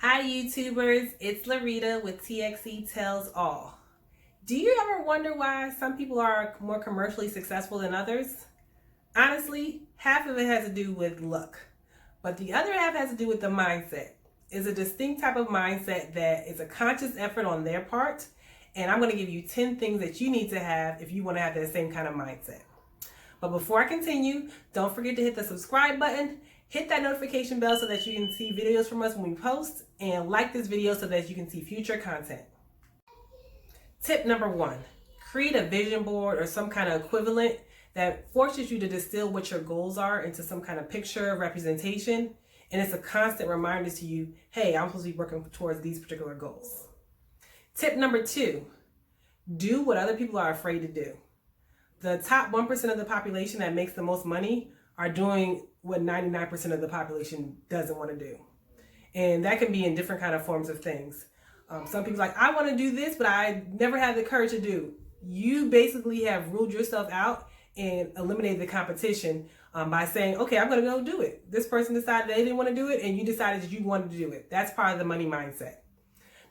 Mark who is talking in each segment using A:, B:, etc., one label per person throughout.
A: Hi YouTubers, it's LaRita with TXE Tells All. Do you ever wonder why some people are more commercially successful than others? Honestly, half of it has to do with luck, but the other half has to do with the mindset. It's a distinct type of mindset that is a conscious effort on their part, and I'm going to give you 10 things that you need to have if you want to have that same kind of mindset. But before I continue, don't forget to hit the subscribe button, hit that notification bell so that you can see videos from us when we post, and like this video so that you can see future content. Tip number 1, create a vision board or some kind of equivalent that forces you to distill what your goals are into some kind of picture representation, and it's a constant reminder to you, hey, I'm supposed to be working towards these particular goals. Tip number 2, do what other people are afraid to do. The top 1% of the population that makes the most money are doing what 99% of the population doesn't want to do. And that can be in different kind of forms of things. Some people are like, I want to do this, but I never had the courage to do. You basically have ruled yourself out and eliminated the competition by saying, okay, I'm going to go do it. This person decided they didn't want to do it, and you decided that you wanted to do it. That's part of the money mindset.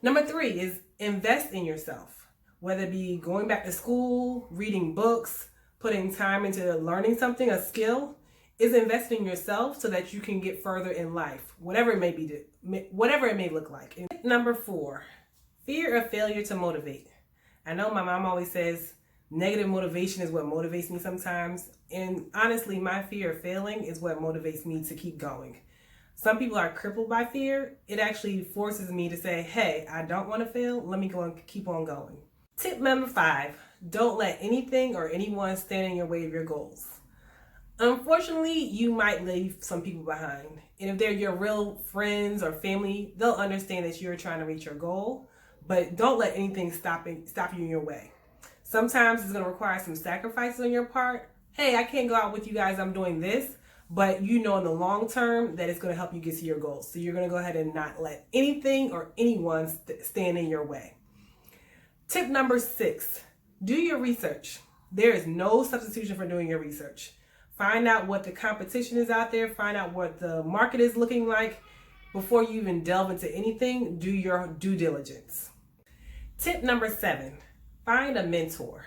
A: Number 3 is invest in yourself. Whether it be going back to school, reading books, putting time into learning something, a skill, is investing in yourself so that you can get further in life, whatever it may be, whatever it may look like. And number 4, fear of failure to motivate. I know my mom always says negative motivation is what motivates me sometimes, and honestly, my fear of failing is what motivates me to keep going. Some people are crippled by fear. It actually forces me to say, hey, I don't want to fail. Let me go and keep on going. Tip number 5, don't let anything or anyone stand in your way of your goals. Unfortunately, you might leave some people behind. And if they're your real friends or family, they'll understand that you're trying to reach your goal, but don't let anything stop you in your way. Sometimes it's going to require some sacrifices on your part. Hey, I can't go out with you guys, I'm doing this, but you know in the long term that it's going to help you get to your goals. So you're going to go ahead and not let anything or anyone stand in your way. Tip number 6, do your research. There is no substitution for doing your research. Find out what the competition is out there. Find out what the market is looking like. Before you even delve into anything, do your due diligence. Tip number 7, find a mentor.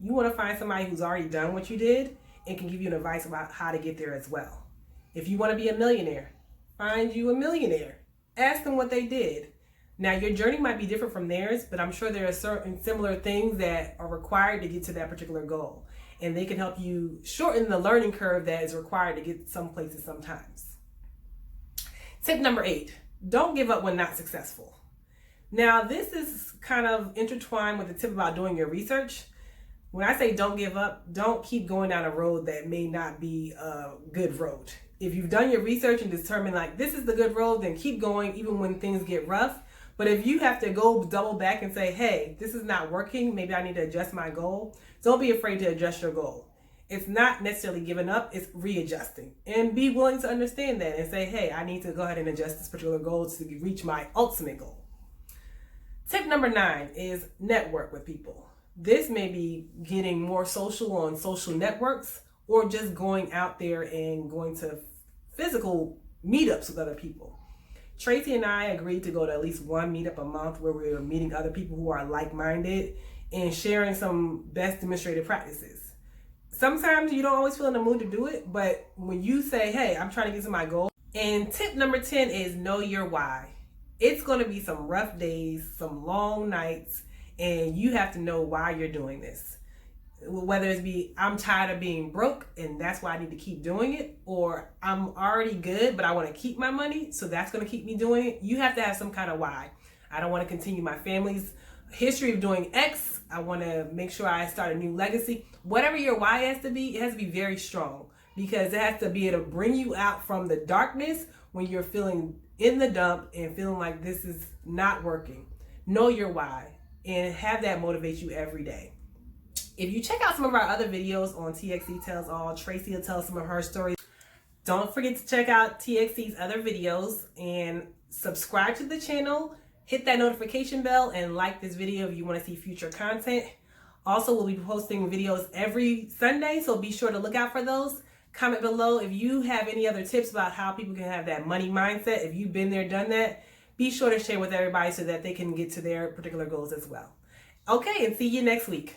A: You want to find somebody who's already done what you did and can give you advice about how to get there as well. If you want to be a millionaire, find you a millionaire. Ask them what they did. Now, your journey might be different from theirs, but I'm sure there are certain similar things that are required to get to that particular goal. And they can help you shorten the learning curve that is required to get some places sometimes. Tip number 8, don't give up when not successful. Now, this is kind of intertwined with the tip about doing your research. When I say don't give up, don't keep going down a road that may not be a good road. If you've done your research and determined like this is the good road, then keep going even when things get rough. But if you have to go double back and say, hey, this is not working, maybe I need to adjust my goal, don't be afraid to adjust your goal. It's not necessarily giving up, it's readjusting. And be willing to understand that and say, hey, I need to go ahead and adjust this particular goal to reach my ultimate goal. Tip number 9 is network with people. This may be getting more social on social networks or just going out there and going to physical meetups with other people. Tracy and I agreed to go to at least one meetup a month where we were meeting other people who are like-minded and sharing some best demonstrated practices. Sometimes you don't always feel in the mood to do it, but when you say, hey, I'm trying to get to my goal. And tip number 10 is know your why. It's going to be some rough days, some long nights, and you have to know why you're doing this. Whether it's be, I'm tired of being broke and that's why I need to keep doing it, or I'm already good but I want to keep my money, so that's going to keep me doing it. You have to have some kind of why. I don't want to continue my family's history of doing X. I want to make sure I start a new legacy. Whatever your why has to be, it has to be very strong because it has to be able to bring you out from the darkness when you're feeling in the dump and feeling like this is not working. Know your why and have that motivate you every day. If you check out some of our other videos on TXE Tells All, Tracy will tell some of her stories. Don't forget to check out TXE's other videos and subscribe to the channel. Hit that notification bell and like this video if you want to see future content. Also, we'll be posting videos every Sunday, so be sure to look out for those. Comment below if you have any other tips about how people can have that money mindset. If you've been there, done that, be sure to share with everybody so that they can get to their particular goals as well. Okay, and see you next week.